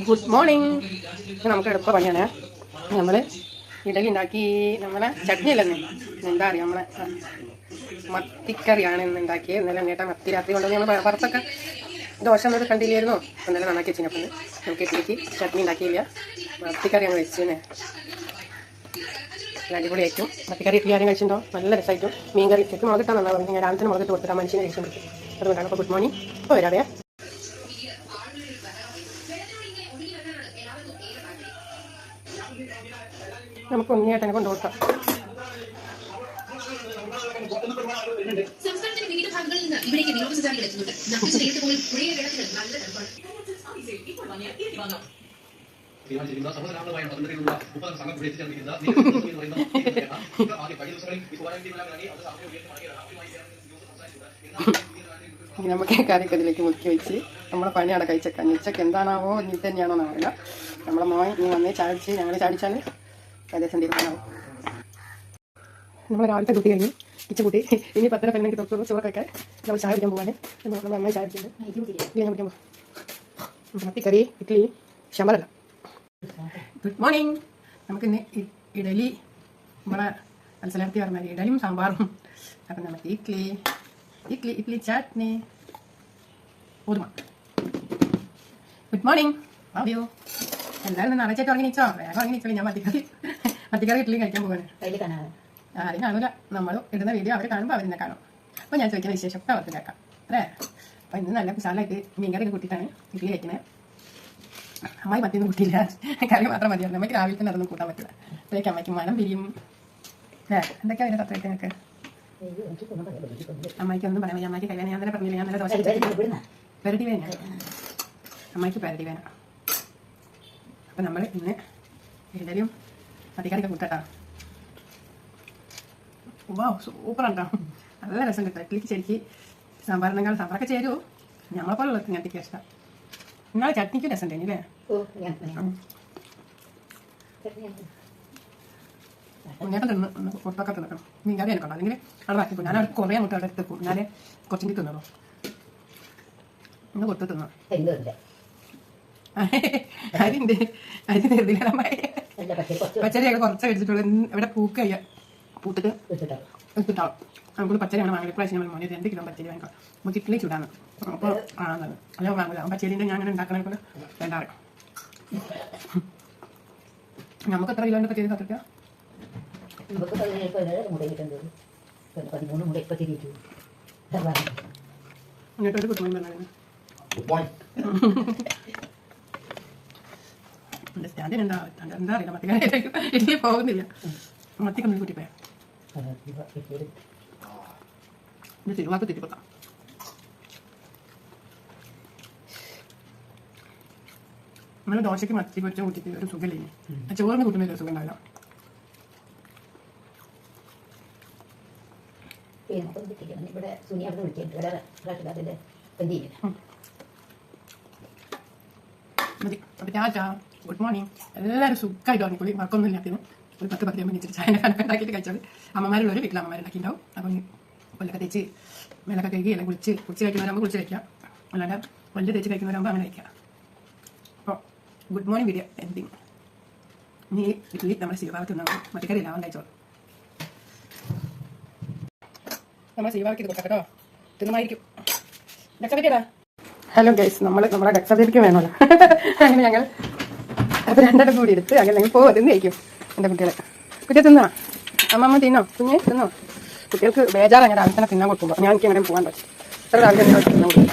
Good morning. നമുക്ക് എളുപ്പ പണിയാണ്. നമ്മൾ ഇഡലി ഉണ്ടാക്കി. നമ്മളെ ചട്നി അല്ലെന്ന് എന്താ അറിയാം, നമ്മളെ മത്തിക്കറിയാണ് ഇന്ന് ഉണ്ടാക്കിയത്. ഇന്നലെ നേട്ട മത്തി രാത്രി കൊണ്ടുവന്ന് നമ്മൾ പുറത്തൊക്കെ ദോശ എന്നത് കണ്ടില്ലായിരുന്നോ? ഇന്നലെ നന്നാക്കി വെച്ചിരുന്നു. അപ്പം നമുക്ക് ഇഡ്ലിക്ക് ചട്നി ഉണ്ടാക്കിയില്ല, മത്തിക്കറി അങ്ങ് വെച്ചേ. അടിപൊളിയായിട്ടും മത്തിക്കറി ഇഡ്ലി ആരും കഴിച്ചിട്ടുണ്ടോ? നല്ല രസമായിട്ടും മീൻകറി ചെക്ക് മുളകിട്ടാൽ നന്നാവും. ഞാൻ രാവിലെ തന്നെ മുളകിട്ട് കൊടുത്തിട്ട് മനുഷ്യനെ കഴിച്ചു പറ്റും. അതുകൊണ്ടാണ്. അപ്പോൾ ഗുഡ് മോർണിംഗ്. ഇപ്പോൾ വരാവേ. നമുക്ക് ഉണ്ണിയേട്ടനെ കൊണ്ട് കൊടുക്കാം. സംസ്ഥാനത്തിന്റെ വിവിധ ഭാഗങ്ങളിൽ നിന്ന് ഇവിടേക്ക് വിനോദസഞ്ചാരികൾ എത്തുന്നുണ്ട്. നേരിട്ട് പോയി പുഴയെ വെള്ളത്തിൽ നല്ല തണുപ്പാണ്. നമുക്ക് കറിക്കതിലേക്ക് മുക്കി വെച്ച് നമ്മളെ പണി അവിടെ കഴിച്ചേക്കാം. ഉച്ചക്ക് എന്താണാവോ, നീ തന്നെയാണോ എന്നറിയില്ല. നമ്മളെ മോൻ നീ വന്നേ ചാടിച്ച് ഞങ്ങൾ ചാടിച്ചാൽ ഏകദേശം തീരുമാനമാവും. നമ്മൾ രാവിലത്തെ കുട്ടി കഴിഞ്ഞ് കിച്ച കൂട്ടി ഇനി 10:15 തൊട്ടുള്ള ചോറൊക്കെ നമ്മൾ ചായ കുടിക്കാൻ പോകാൻ. നമ്മൾ നന്നായി ചായ കുടിച്ചിട്ടുണ്ട്. ഇഡ്ലി ഞാൻ കുടിക്കാൻ പോകും. മത്തിക്കറി ഇഡ്ലി ശമ്പലല്ല. Good morning. നമുക്കിന്ന് ഇഡലി നമ്മളെ മത്സരാർത്ഥി പറഞ്ഞാൽ ഇഡലിയും സാമ്പാറും. അപ്പം നമുക്ക് ഇഡ്ലി ചട്നി പോതുമ. Good morning. ആദ്യോ എല്ലാവരും നാളേച്ചായിട്ട് ഉറങ്ങിച്ചോ? വേഗം ഉറങ്ങിച്ചോളി. ഞാൻ മത്തിക്കറി ഇഡ്ലി കഴിക്കാൻ പോകാൻ. ആരും കാണൂല. നമ്മൾ ഇടുന്ന വീഡിയോ അവർ കാണുമ്പോൾ അവരെന്നെ കാണും. അപ്പോൾ ഞാൻ ചോദിക്കുന്ന വിശേഷമൊക്കെ അവർക്ക് കേൾക്കാം അല്ലേ. അപ്പോൾ ഇന്ന് നല്ല കുശാലായിട്ട് മീൻകറി കൂട്ടിയിട്ടാണ് ഇഡ്ലി കഴിക്കുന്നത്. അമ്മായി മത്തിയൊന്നും കൂട്ടിയില്ല, കറി മാത്രം മതിയായിരുന്നു. നമുക്ക് രാവിലെ തന്നെ അതൊന്നും കൂട്ടാൻ പറ്റില്ല. അപ്പോഴേക്കും അമ്മയ്ക്ക് മനം പിരിയും. എന്തൊക്കെയാ വരുന്നത് സത്യം നിങ്ങൾക്ക്? അമ്മയ്ക്ക് ഒന്നും പറയാൻ വയ്യ. അമ്മയ്ക്ക് കഴിയാൻ ഞാൻ തന്നെ പറഞ്ഞില്ല. ഞാൻ നല്ല ദോശ പെരടി വേന, അമ്മയ്ക്ക് പെരടി വേന. അപ്പം നമ്മൾ ഇന്ന് ഇഡലിയും മത്തിക്കറിയൊക്കെ കൂട്ടാം. വാ, സൂപ്പറാണ് കേട്ടോ. നല്ല രസം കിട്ടും. ഇഡ്ലിക്ക് ശരിക്ക് സാമ്പാറിനേക്കാൾ സാമ്പാറൊക്കെ ചേരുമോ? നമ്മളെപ്പോലുള്ളവർക്ക് ഞങ്ങൾക്ക് ഇഷ്ടം. എന്നാലും ചട്നിക്ക് രസം തന്നെ അല്ലേ? ഉണ്ണിയൊക്കെ തിന്ന് പൊട്ടൊക്കെ തിന്നണം. മീൻകറി എനിക്കുണ്ടോ? അല്ലെങ്കിൽ അവിടെ ബാക്കി ഞാൻ അവിടെ കുറേ മുട്ട അവിടെ എടുത്തേക്കും. ഞാൻ കുറച്ചും തിന്നണോ ഇന്ന് കൊടുത്ത് തിന്നോ? അതിൻ്റെ അരി നിർദ്ദിലമായി പച്ചരിയൊക്കെ കുറച്ച് എടുത്തിട്ടുള്ളൂ. ഇവിടെ പൂക്ക് പൂത്തിട്ട് എടുത്തിട്ടാവും. നമുക്ക് പച്ചരിയാണ് വാങ്ങി. ഇപ്രാവശ്യം നമ്മൾ 2 കിലോ പച്ചരി വാങ്ങിക്കാം. നമുക്ക് ഇഡ്ലി ചൂടാണ്. അപ്പോൾ ആണെന്നത് അല്ല വാങ്ങില്ല. പച്ചരിൻ്റെ ഞാൻ അങ്ങനെ ഉണ്ടാക്കണേ കൊണ്ട് വേണ്ട അറിയാം. നമുക്ക് എത്ര കിലോൻ്റെ പച്ചരി തട്ടിക്കാം? എന്നിട്ടൊരു കുട്ടുമീൻ പറഞ്ഞാൽ സ്റ്റാൻഡിന് എന്താ അറിയില്ല. മത്തിക്കറി ഇഡ്ലി പോകുന്നില്ല. മത്തിക്കമ്മി കുട്ടിപ്പോയാ തിരുവാക്ക് തിരിപ്പത്താം. നമ്മൾ ദോശയ്ക്ക് മത്തി പൊരിച്ച കൂട്ടിട്ട് ഒരു സുഖമില്ലേ? ചോറിന് കൂട്ടുന്ന ഒരു സുഖം ഉണ്ടാവില്ല. മതി. അപ്പം ചാച്ചാ ഗുഡ് മോർണിംഗ്. എല്ലാവരും സുഖമായിട്ട് ഉറങ്ങിക്കൊള്ളി. വർക്കൊന്നും ഇല്ലാത്തതിന് ഒരു 10-10 മിനിറ്റ് ചായ കണക്കാക്കിയിട്ട് കഴിച്ചാൽ അമ്മമാരുള്ളൊരു വീട്ടിൽ അമ്മമാരുണ്ടാക്കിയിട്ടുണ്ടാവും. അപ്പം കൊല്ലൊക്കെ തേച്ച് മേലൊക്കെ കഴുകി എല്ലാം കുളിച്ച് കഴിക്കുന്നവരാകുമ്പോൾ കുളിച്ച് കഴിക്കുക. അല്ലാണ്ട് കൊല്ല് തേച്ച് കഴിക്കുന്നവരാകുമ്പോൾ അങ്ങനെ കഴിക്കുക. അപ്പോൾ ഗുഡ് മോർണിംഗ് വീഡിയോ എൻഡിങ്. ഇനി ഇഡ്ലി നമ്മുടെ ശിവഭാഗത്ത് നിന്നാണ്. മത്തിക്കറി ഇല്ലാവാൻ കഴിച്ചോളൂ. നമ്മൾ ശിവഭാഗത്ത് ഇത് കൊടുക്കാം കേട്ടോ. തിന്നുമായിരിക്കും. ഡെക്സബേറ്റിടാ. ഹലോ ഗൈസ്, നമ്മുടെ ഡെക്സബേറ്റിക്ക് വേണമല്ലോ. അങ്ങനെ ഞങ്ങൾ അത് 2 കൂടി എടുത്ത് അങ്ങനെ പോകും. തിന്ന് കഴിക്കും എൻ്റെ കുട്ടിയെ തിന്നാ. അമ്മമ്മ തിന്നോ? കുഞ്ഞ് തിന്നോ? കുട്ടികൾക്ക് ബേജാറാണ് ഞാൻ രാവിലെ തന്നെ തിന്നാൻ കൊടുക്കുമ്പോൾ. ഞാൻ എനിക്ക് അങ്ങനെ പോകാൻ പറ്റും. ഇത്ര രാവിലെ തിന്നാൻ കൊടുക്കും.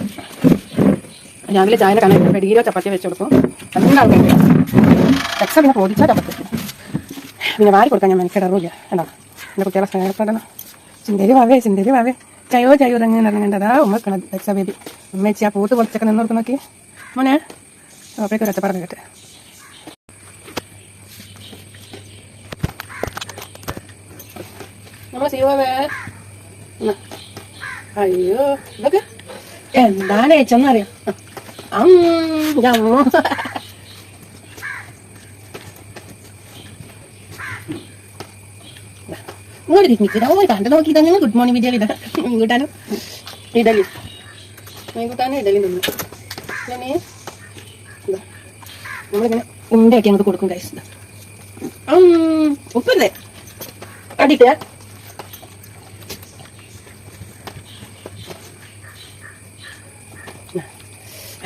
രാവിലെ ചായനെ കണക്ക് പെടീരോ ചപ്പാത്തി വെച്ച് കൊടുക്കും. എല്ലാ ആൾക്കാരും എക്സ പിന്നെ പൊതിച്ചാൽ ചപ്പാത്തി പിന്നെ വാരി കൊടുക്കാൻ ഞാൻ മെനക്കിടറില്ല. എന്താ എൻ്റെ കുട്ടികളെ സ്നേഹപ്പെടണം. ചിന്തേരി വാവേ ചയോ തന്നെ ഇറങ്ങേണ്ടതാ ഉമ്മക്കണം. എക്സ ബേബി ഉമ്മച്ചി ആ പൂത്ത് പൊളിച്ചൊക്കെ നിന്ന് കൊടുക്കും. നോക്കി മോനെ അപ്പോഴേക്ക് ഒരു ഒറ്റപ്പാടം കേട്ടെ. നമ്മളെ ശിവവേ അയ്യോ ഇതൊക്കെ എന്താണ് ഏച്ചെന്നറിയാം. ഇങ്ങോട്ട് തിരിഞ്ഞിട്ട് ഓ കണ്ടു നോക്കി തന്നെ. ഗുഡ് മോർണിംഗ് വീഡിയോ ഇതാ മീൻകൂട്ടാനും ഇഡലി തിന്നു. നമ്മളിങ്ങനെ ഉണ്ടയാക്കി അങ്ങോട്ട് കൊടുക്കും ഗൈസ്. ഉപ്പല്ലേ അടിയിട്ട്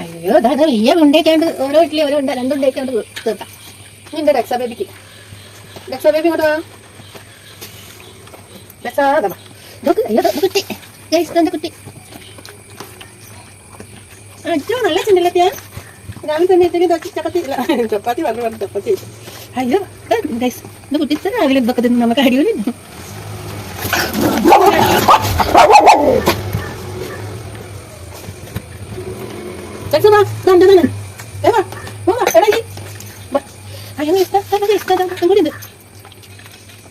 അയ്യോ അതാ വലിയ ഉണ്ടയൊക്കെയാണ്ട് ഓരോ വീട്ടിലെ ഓരോ ഉണ്ട്, രണ്ടുണ്ടയൊക്കെയാണ്ട് തീർക്കാം. ഇനി എന്റെ ഡെക്സ ബേബിക്ക് ഇങ്ങോട്ട് വാ. കുട്ടി എന്റെ കുട്ടി അച്ഛോ നല്ല ചിന്തയിലെത്തിയാ രാവിലെ തന്നെ ചപ്പാത്തി പറഞ്ഞു ചപ്പാത്തി. അയ്യോ ഗൈസ് ഇത് കുട്ടി രാവിലെ ഇതൊക്കെ തിന്ന് നമുക്ക് അടിപൊളി.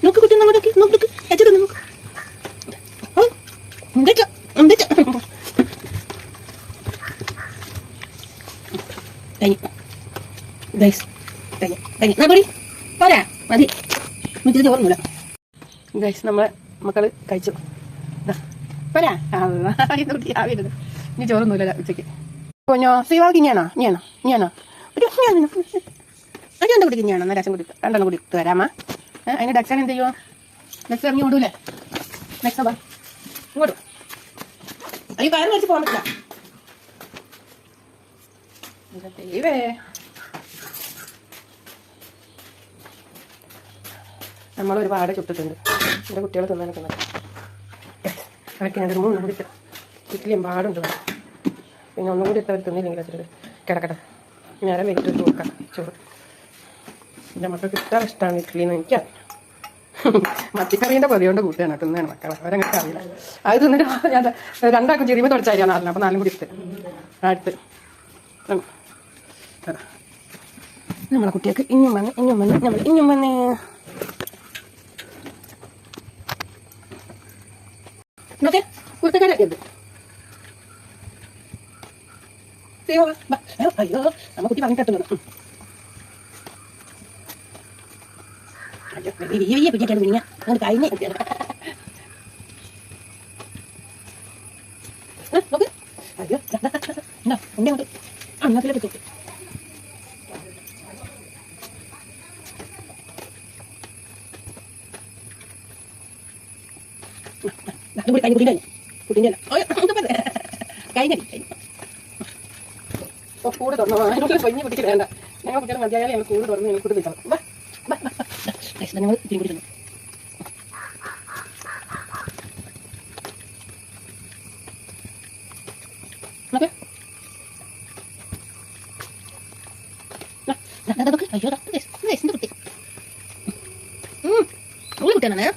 നോക്ക് കുട്ടി നോക്കി നോക്ക് അച്ഛൻ നോക്ക്. നമ്മളെ മക്കള് കഴിച്ചു പോരാ. ഇനി ചോറൊന്നുമില്ല ഉച്ചക്ക്. കുഞ്ഞോ ശ്രീവാൾക്ക് ഇനിയാണോ അതെന്താ കുടിക്ക് ഇനിയാണോ? എന്നാൽ രസം കൂടി രണ്ടെണ്ണം കൂടി ഇട്ട് വരാമ. അതിന് ഡക്സാൻ എന്ത് ചെയ്യുമോ? ഡക്സ് ഇറങ്ങി വിടൂലേ? ഡക്സാ ബാ ഇങ്ങോട്ട്. ഈ കാര്യം വെച്ച് പോകാൻ പറ്റില്ല. ദൈവേ നമ്മളൊരുപാട് ചുട്ടിട്ടുണ്ട്. എൻ്റെ കുട്ടികൾ തിന്നാനൊക്കെ അവർക്ക് ഞാൻ 3 കൂടി ഇഡ്ഡലിയും പാടുണ്ട്. പിന്നെ ഒന്നും കൂടി ഇട്ടവർ തിന്നില്ലെങ്കിൽ വെച്ചിട്ട് കിടക്കട്ടെ. നേരം വെയിറ്റ് നോക്കാം ചോറ്. എൻ്റെ മക്കൾക്ക് ഇഷ്ടമാണ് ഇഡ്ഡലിന്ന് എനിക്കറിയാം. മത്തിക്കറീൻ്റെ പൊതിയോണ്ട് കൂട്ടുകയാണ് തിന്നാണ് മക്കളെ. അവരങ്ങനെ അറിയില്ല. അത് തിന്നിട്ട് ഞാൻ 2 ആക്കും ചെറിയ തുടച്ചായിരിക്കും 4. അപ്പോൾ 4 കൂടി ഇട്ട് അടുത്ത് നമ്മളെ കുട്ടികൾക്ക് ഇഞ്ഞും വന്ന് നോക്കെ കുരുത്തക്കാരൊക്കെയുണ്ട്. അയ്യോ നമ്മ കുട്ടി പറഞ്ഞിട്ടുള്ളത് കുഞ്ഞാണ് കുഞ്ഞ അങ്ങോട്ട് കഴിഞ്ഞ കുട്ടിയാണ്. നോക്ക് അയ്യോ ഉണ്ടേ കൊണ്ട് അങ്ങനത്തിലൊക്കെ തൊട്ട് കുട്ടീൻ്റെ കഴിഞ്ഞ കൂടെ തുറന്നു കൊഞ്ഞ് കുട്ടിക്ക് വേണ്ട. ഞങ്ങൾ കുട്ടികൾ മതിയായാലും ഞങ്ങൾ കൂടെ തുറന്ന് ഞങ്ങൾ കൂടെ നിൽക്കണം. ഞങ്ങൾ ഇത്തിരി കൂടി തന്നു. അയ്യോ കുട്ടി കുട്ടിയാണ്.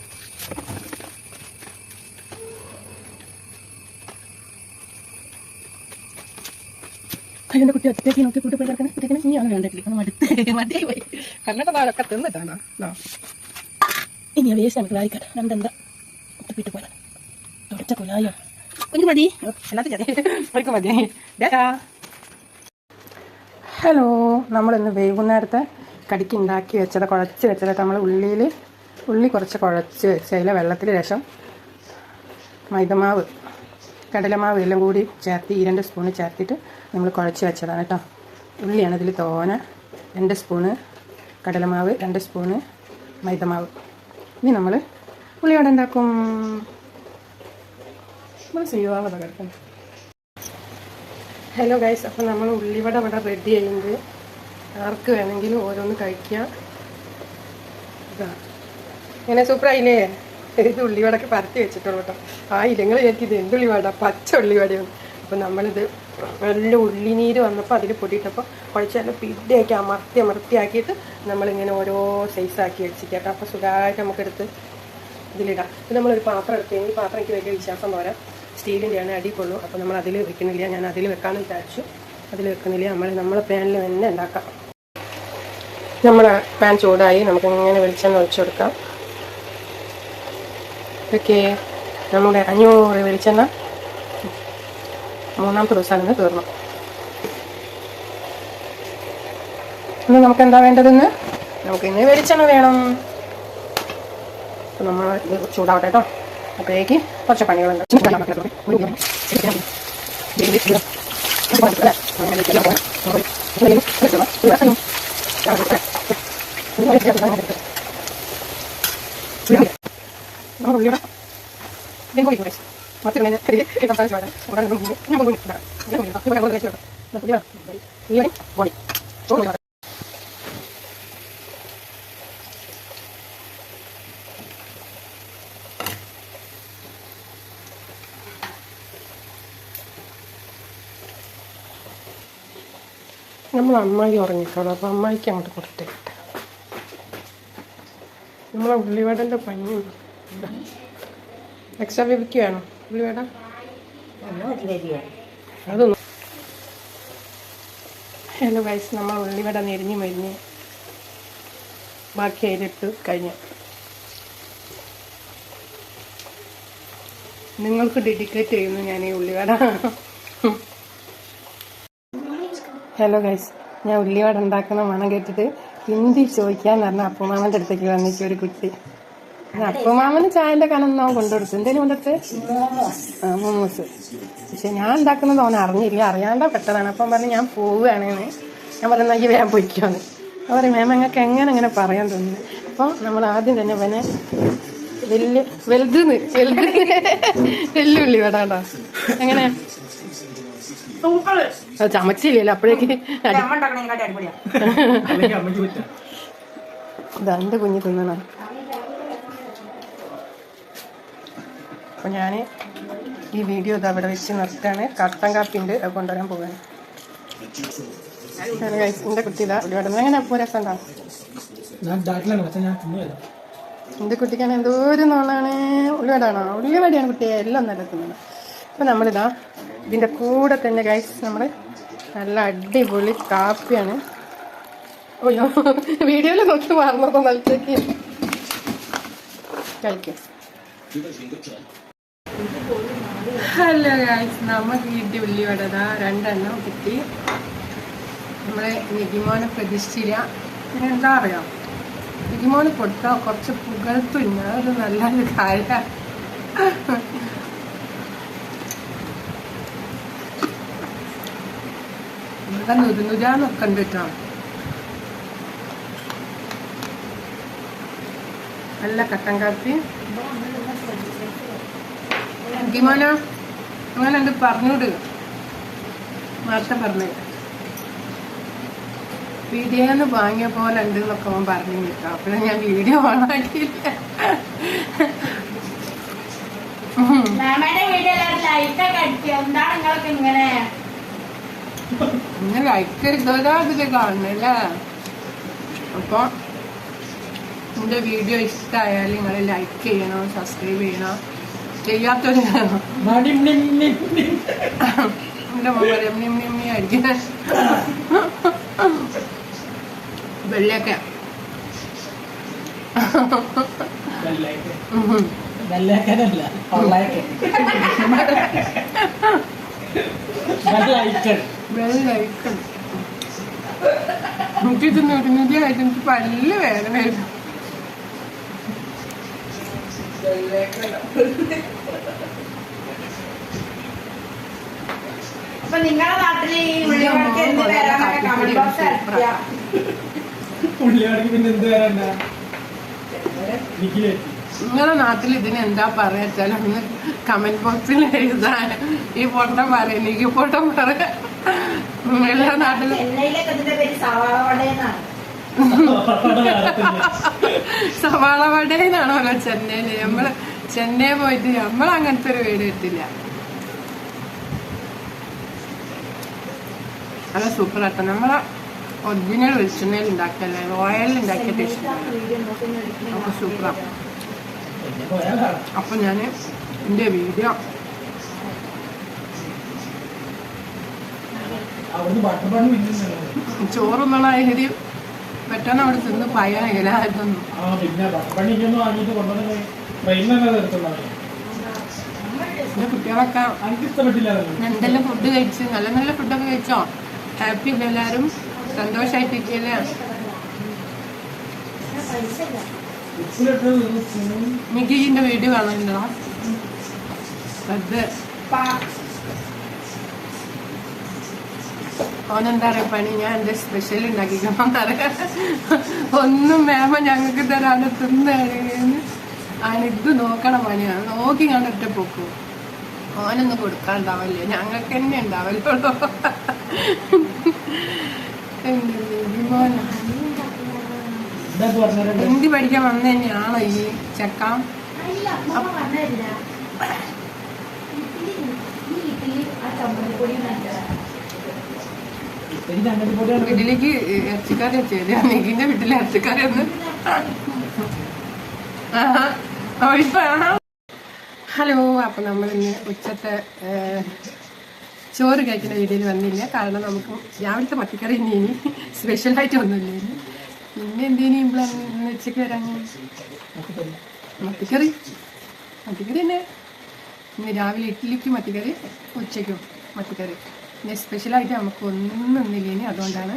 അതിൻ്റെ കുട്ടി ഒറ്റയ്ക്ക് നോക്കി കൂട്ടി പോയി കിടക്കണം. ഇനി ആണ് വേണ്ടില്ല മതിയായി പോയി. കണ്ടിട്ട് നാളൊക്കെ തിന്നിട്ടാണോ? ഇനി വേസ്റ്റ് നമുക്ക് വായിക്കട്ടെ. രണ്ടെന്താ കുട്ടിപ്പിട്ട് പോലെ തുടച്ച കൊലായോ കുഞ്ഞു മതി. എല്ലാത്തിനും മതി. ഹലോ, നമ്മളിന്ന് വൈകുന്നേരത്തെ കടിക്ക് ഉണ്ടാക്കി വെച്ചത് കുഴച്ച് വെച്ചത് നമ്മൾ ഉള്ളി കുറച്ച് കുഴച്ച് വെച്ചതിൽ വെള്ളത്തിൽ ശേഷം മൈദമാവ് കടലമാവ് എല്ലാം കൂടി ചേർത്ത് 2 സ്പൂണ് ചേർത്തിട്ട് നമ്മൾ കുഴച്ച് വെച്ചതാണ് കേട്ടോ. ഉള്ളിയാണ് ഇതിൽ തോന. 2 സ്പൂണ് കടലമാവ്, 2 സ്പൂണ് മൈദമാവ്. ഇനി നമ്മൾ ഉള്ളിവട ഉണ്ടാക്കും. ഹലോ ഗൈസ്, അപ്പോൾ നമ്മൾ ഉള്ളിവട ഇവിടെ റെഡി ചെയ്യുന്നത്. ആർക്ക് വേണമെങ്കിലും ഓരോന്ന് കഴിക്കാം. ഇതാ ഇങ്ങനെ സൂപ്പറായില്ലേ? ഇത് ഉള്ളിവടക്ക് പരത്തി വെച്ചിട്ടുള്ളൂ കേട്ടോ. നിങ്ങൾ ഇത് എന്ത് ഉള്ളിവട? പച്ച ഉള്ളിവടയാണ്. അപ്പോൾ നമ്മളിത് നല്ല ഉള്ളിനീര് വന്നപ്പോൾ അതിൽ പൊടിയിട്ടപ്പോൾ കുഴച്ച് നല്ല പിടിയാക്കി അമർത്തിയാക്കിയിട്ട് നമ്മളിങ്ങനെ ഓരോ സൈസാക്കി വെച്ചിട്ട് കേട്ടോ. അപ്പോൾ സുഖമായിട്ട് നമുക്കെടുത്ത് ഇതിലിടാം. ഇത് നമ്മളൊരു പാത്രം എടുത്തെങ്കിൽ പാത്രം എനിക്ക് വലിയ വിശ്വാസം പോരാ, സ്റ്റീലിൻ്റെയാണ്, അടിക്കൊള്ളൂ. അപ്പോൾ നമ്മൾ അതിൽ വെക്കുന്നില്ല. ഞാൻ അതിൽ വെക്കാമെന്ന് വിചാരിച്ചു. അതിൽ വെക്കുന്നില്ല. നമ്മളെ പാനിൽ തന്നെ ഉണ്ടാക്കാം. നമ്മളെ പാൻ ചൂടായി. നമുക്കിങ്ങനെ വെളിച്ചെണ്ണ ഒഴിച്ചു കൊടുക്കാം. ഓക്കെ, നമ്മുടെ 500 വെളിച്ചെണ്ണ 3-ാമത്തെ ദിവസമാണ് തീർന്നു. ഇന്ന് നമുക്ക് എന്താ വേണ്ടതെന്ന് നമുക്കിന്ന് വെളിച്ചെണ്ണ വേണം. അപ്പം നമ്മൾ ഇത് ചൂടാവട്ടെ കേട്ടോ. അപ്പോഴേക്ക് കുറച്ച് പണികളുണ്ട്. നമ്മൾ അമ്മായി ഉറങ്ങിക്കോളൂ. അപ്പോൾ അമ്മായിക്ക് അങ്ങോട്ട് കൊടുത്തേക്കട്ടെ. നമ്മളെ ഉള്ളിവടൻ്റെ പനി എക്സ്ട്രാ ബേബിക്ക് വേണോ ഉള്ളിവട? അതൊന്നും. ഹലോ ഗൈസ്, നമ്മൾ ഉള്ളിവട നെരിഞ്ഞ് മരിഞ്ഞ് ബാക്കി അതിലിട്ട് കഴിഞ്ഞു. നിങ്ങൾക്ക് ഡെഡിക്കേറ്റ് ചെയ്യുന്നു ഞാൻ ഈ ഉള്ളിവട. ഹലോ ഗൈസ്, ഞാൻ ഉള്ളിവട ഉണ്ടാക്കുന്ന മണം കേട്ടിട്ട് ഹിന്ദി ചോദിക്കാന്ന് പറഞ്ഞാൽ അപ്പുമാമൻ്റെ അടുത്തേക്ക് വന്നിട്ട് ഒരു കുട്ടി. അപ്പുമാമന് ചായൻ്റെ കനൊന്നും കൊണ്ടുകൊടുത്തു. എന്തേലും കൊണ്ടിട്ട് മോമോസ്. പക്ഷെ ഞാൻ ഉണ്ടാക്കുന്നത് അവൻ അറിഞ്ഞില്ല, അറിയാണ്ട പെട്ടതാണ്. അപ്പം പറഞ്ഞ് ഞാൻ പോവുകയാണെന്ന്. ഞാൻ പറയുന്ന ഈ വേഗം പൊയ്ക്കാന്ന്. അപ്പോൾ പറയും മാം ഞങ്ങൾക്ക് എങ്ങനെ പറയാൻ തോന്നുന്നു. അപ്പോൾ നമ്മൾ ആദ്യം തന്നെ അവനെ വെല്ലുള്ളി വേടാണ്ടോ എങ്ങനെ അത് ചമച്ചില്ലല്ലോ അപ്പോഴേക്ക്. ഇതെന്റെ കുഞ്ഞ് തിന്നണം. അപ്പൊ ഞാൻ ഈ വീഡിയോ ഇത് അവിടെ വെച്ച് നിർത്തുകയാണ്. കട്ടൻ കാപ്പി ഉണ്ട്, അത് കൊണ്ടുവരാൻ പോവാണ്. എന്റെ കുട്ടി ഇതാ ഒരുപാട് എങ്ങനെ അപ്പോ രസം ഉണ്ടാവും. എന്റെ കുട്ടിക്കാണ് എന്തോ ഒരു നോളാണ്. ഉള്ളിവടാണോ? ഉള്ളിവടിയാണ് കുട്ടിയെ എല്ലാം നല്ല തിന്നണം. അപ്പൊ നമ്മളിതാ ഇതിന്റെ കൂടെ തന്നെ ഗൈസ് നമ്മൾ നല്ല അടിപൊളി കാപ്പിയാണ്. അയ്യോ വീഡിയോയിൽ നോക്കി മാറുന്നതോ നിലത്തേക്ക് കഴിക്കും. ഹലോ ഗൈസ്, നമുക്ക് കിട്ടി ഉള്ളിവട രണ്ടെണ്ണം കിട്ടി. നമ്മളെ നിഗിമോനെ പ്രതീക്ഷിച്ചില്ല. പിന്നെ എന്താ അറിയാം, നിഗിമോന് കൊടുത്താൽ കുറച്ച് പുകഴ്ത്തില്ല, ഒരു നല്ലൊരു കാര്യം. ഇവിടെ നുരുന്നുരാന്നൊക്കെ ഉണ്ട് കേട്ടോ. നല്ല കട്ടൻ കാപ്പി. നിഗിമോനോ അങ്ങനെ ഉണ്ട് പറഞ്ഞൂട്. നേരത്തെ പറഞ്ഞു വീഡിയോന്ന് വാങ്ങിയ പോലെ ഉണ്ട് എന്നൊക്കെ അവൻ പറഞ്ഞു കേട്ടോ. അപ്പോഴും ഞാൻ വീഡിയോ ഓണാക്കിയില്ല. ഇങ്ങനെ ലൈക്ക് ചെയ്തോരാ അതില് കാണുന്നല്ലേ. അപ്പൊ എന്റെ വീഡിയോ ഇഷ്ടമായാൽ നിങ്ങൾ ലൈക്ക് ചെയ്യണം, സബ്സ്ക്രൈബ് ചെയ്യണം. ചെയ്യാത്തൊരു എന്റെ മോൻ പറയാം നിമ്മി അടിക്കുന്ന വെള്ളയൊക്കെ എനിക്ക് തിന്നിരുന്നതായിട്ട് എനിക്ക് പല്ല് വേദനയായിരുന്നു. അപ്പൊ നിങ്ങളുടെ നാട്ടില് ഈ ഉള്ളിവടക്ക് എന്ത് പേരാന്നൊക്കെ കമന്റ് ബോക്സ് അറിയിക്കുക. നിങ്ങളുടെ നാട്ടിൽ ഇതിന് എന്താ പറയാച്ചാൽ ഒന്ന് കമന്റ് ബോക്സിൽ എഴുതാൻ. ഈ പൊട്ടം പറയാം, എനിക്ക് പൊട്ടം പറയാം. എല്ലാ നാട്ടിലും ചെന്നൈയിലൊക്കെ ഇതിന്റെ പേര് സവാള വടയെന്നാണ്. സവാള വടയെന്നാണല്ലോ ചെന്നൈയില്. ചെന്നൈ പോയിട്ട് നമ്മൾ അങ്ങനത്തെ ഒരു വീട് കിട്ടില്ല. അത് സൂപ്പർ ആട്ടോ. നമ്മളെ ഒറിജിനൽ വെളിച്ചെണ്ണയിൽ ഉണ്ടാക്കല്ലേ, ഓയിലിൽ ഉണ്ടാക്കിയ ടേസ്റ്റ് നമുക്ക് സൂപ്പറാണ്. അപ്പൊ ഞാൻ എൻ്റെ വീഡിയോ ചോറൊന്നുള്ള അരി പെട്ടെന്ന് അവിടെ തിന്ന് പയ്യാൻ ഇലായിരുന്നു. എൻ്റെ കുട്ടികളൊക്കെ എന്തെല്ലാം ഫുഡ് കഴിച്ച് നല്ല നല്ല ഫുഡൊക്കെ കഴിച്ചോ? ഹാപ്പി അല്ലേ എല്ലാവരും? സന്തോഷമായിട്ടിരിക്കല്ലേ? മിക്കിന്റെ വീഡിയോ കാണുന്നുണ്ടോ? അത് ഓനെന്താ പറയാ പണി, ഞാൻ എന്റെ സ്പെഷ്യൽ ഉണ്ടാക്കിക്കണം അറിയാം. ഒന്നും മേമ ഞങ്ങൾക്ക് തരാണ് തിന്നേന്ന് ഇത് നോക്കണ പണിയാണ്. നോക്കി കണ്ടിട്ട് പോക്കൂ. ഓനൊന്നും കൊടുക്കാണ്ടാവല്ലേ, ഞങ്ങൾക്ക് തന്നെ ഉണ്ടാവല്ലോ. ഹിന്ദി പഠിക്കാൻ വന്നു തന്നെയാണോ ഈ ചെക്ക? വീട്ടിലേക്ക് ഇറച്ചിക്കറി വെച്ചത് നികിന്റെ വീട്ടിലെ ഇറച്ചിക്കറി ഒന്ന്. ഹലോ, അപ്പൊ നമ്മളിന്ന് ഉച്ചത്തെ ചോറ് കഴിക്കുന്ന വീഡിയോയിൽ വന്നില്ല. കാരണം നമുക്ക് രാവിലത്തെ മത്തിക്കറി ഇനി സ്പെഷ്യലായിട്ട് ഒന്നുമില്ല. പിന്നെ എന്തേലും ഉച്ചക്ക് വരാൻ മത്തിക്കറി തന്നെ. ഇന്ന് രാവിലെ ഇഡ്ഡലിക്ക് മത്തിക്കറി, ഉച്ചയ്ക്കും മത്തിക്കറി. പിന്നെ സ്പെഷ്യലായിട്ട് നമുക്ക് ഒന്നില്ലേനി. അതുകൊണ്ടാണ്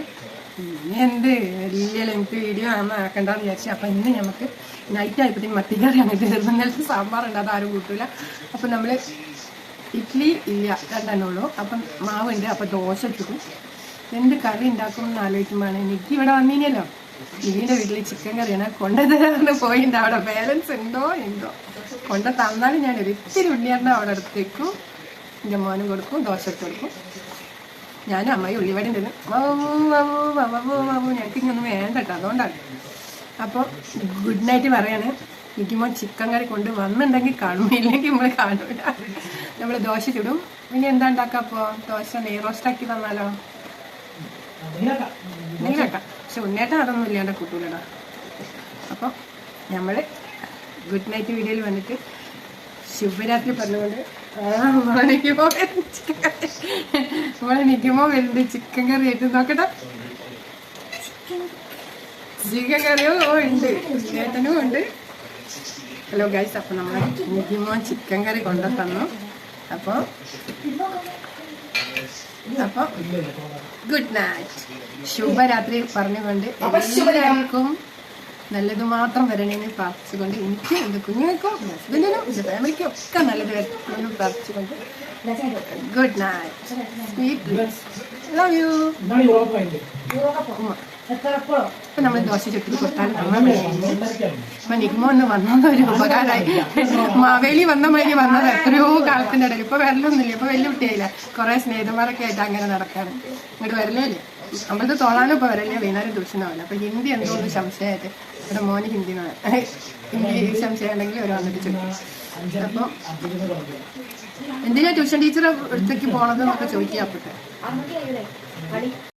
ഇനി എന്ത് വലിയ ലെങ്ത് വീഡിയോ ആക്കണ്ടെന്ന് വിചാരിച്ചു. അപ്പം ഇന്ന് നമുക്ക് നൈറ്റ് ആയപ്പോഴത്തേക്കും മത്തിക്കറി അങ്ങനെ തീർന്നു. ഇന്നലത്തെ സാമ്പാറുണ്ട്, അതാരും കൂട്ടില്ല. അപ്പം നമ്മൾ ഇഡ്ഡലി ഇല്ല, രണ്ടെണ്ണേ ഉള്ളൂ. അപ്പം മാവുണ്ട്. അപ്പം ദോശ ചുടും. എന്ത് കറി ഉണ്ടാക്കും എന്ന് ആലോചിക്കുമ്പോഴാണ് എനിക്ക് ഇവിടെ വന്നിനല്ലോ. ഇതിൻ്റെ വീട്ടിൽ ചിക്കൻ കറിയാണ് കൊണ്ടുതരാന്ന് പോയിട്ടുണ്ട്. അവിടെ ബാലൻസ് ഉണ്ടോ എന്തോ കൊണ്ടു തന്നാലും ഞാൻ ഒരിത്തിരി ഉള്ളിയാറിന് അവിടെ എടുത്തേക്കും. എൻ്റെ മോനും കൊടുക്കും, ദോശ ഇട്ട് കൊടുക്കും. ഞാനും അമ്മയും ഉള്ളിവടയും തരും. ഞങ്ങൾക്ക് ഇങ്ങൊന്നും വേണ്ട കേട്ടോ, അതുകൊണ്ടാണ്. അപ്പോൾ ഗുഡ് നൈറ്റ് പറയാണ്. ഇരിക്കുമ്പോൾ ചിക്കൻ കറി കൊണ്ട് വന്നിട്ടുണ്ടെങ്കിൽ കാണും, ഇല്ലെങ്കിൽ നമ്മൾ കാണൂല. നമ്മൾ ദോശ ചുടും. ഇനി എന്താ ഉണ്ടാക്കാം? അപ്പോൾ ദോശ നെയ് റോസ്റ്റാക്കി തന്നാലോ? നെയ്യാക്കാം. പക്ഷെ ഉണ്ണേട്ടൻ അതൊന്നും ഇല്ലാണ്ട് കൂട്ടൂലടാ. അപ്പോൾ നമ്മൾ ഗുഡ് നൈറ്റ് വീഡിയോയിൽ വന്നിട്ട് ശുഭരാത്രി പറഞ്ഞുകൊണ്ട് നമ്മളെ നിൽക്കുമ്പോൾ വരുന്നുണ്ട് ചിക്കൻ കറി ആയിട്ട്. നോക്കട്ടെ, ചിക്കൻ കറിയോ ഉണ്ട്, ചേട്ടനും ഉണ്ട്. ഹലോ ഗൈസ്, അപ്പം നമ്മൾ നിൽക്കുമ്പോൾ ചിക്കൻ കറി കൊണ്ടു തന്നു. അപ്പോൾ ഗുഡ് നൈറ്റ്, ശുഭരാത്രി പറഞ്ഞുകൊണ്ട് എല്ലാവർക്കും നല്ലത് മാത്രം വരണേന്ന് പ്രാർത്ഥിച്ചുകൊണ്ട് എനിക്കും എൻ്റെ കുഞ്ഞുങ്ങൾക്കും ഹസ്ബൻഡിനും എൻ്റെ ഫാമിലിക്കും ഒക്കെ നല്ലത് വരണമെന്ന് പ്രാർത്ഥിച്ചുകൊണ്ട് good night, sweet dreams, love you. ഇപ്പൊ നമ്മൾ ദോശ ചുറ്റി കൊടുത്താൽ അപ്പൊ നിഗ്മോ ഒന്ന് വന്നത് ഒരു ഉപകാരമായി. മാവേലി വന്ന മാതിരി വന്നത് എത്രയോ കാലത്തിന്റെ ഇടയിൽ. ഇപ്പൊ വരലൊന്നുമില്ല, ഇപ്പൊ വലിയ കുട്ടിയായില്ല. കുറെ സ്നേഹിതന്മാരൊക്കെ ആയിട്ട് അങ്ങനെ നടക്കാണ്. ഇങ്ങോട്ട് വരലേ നമ്മളത് തോളാനും ഇപ്പൊ വരല്ലേ, വൈകുന്നേരം ട്യൂഷനാവില്ല. അപ്പൊ ഹിന്ദി എന്തോ ഒന്ന് സംശയമായിട്ട് ഇവിടെ മോന് ഹിന്ദി സംശയം ഉണ്ടെങ്കിൽ ഒരു വന്നിട്ട് ചോദിക്കും. അപ്പൊ എന്തിനാ ട്യൂഷൻ ടീച്ചറെ അടുത്തേക്ക് പോണത് എന്നൊക്കെ ചോദിക്കുക. അപ്പോട്ടെ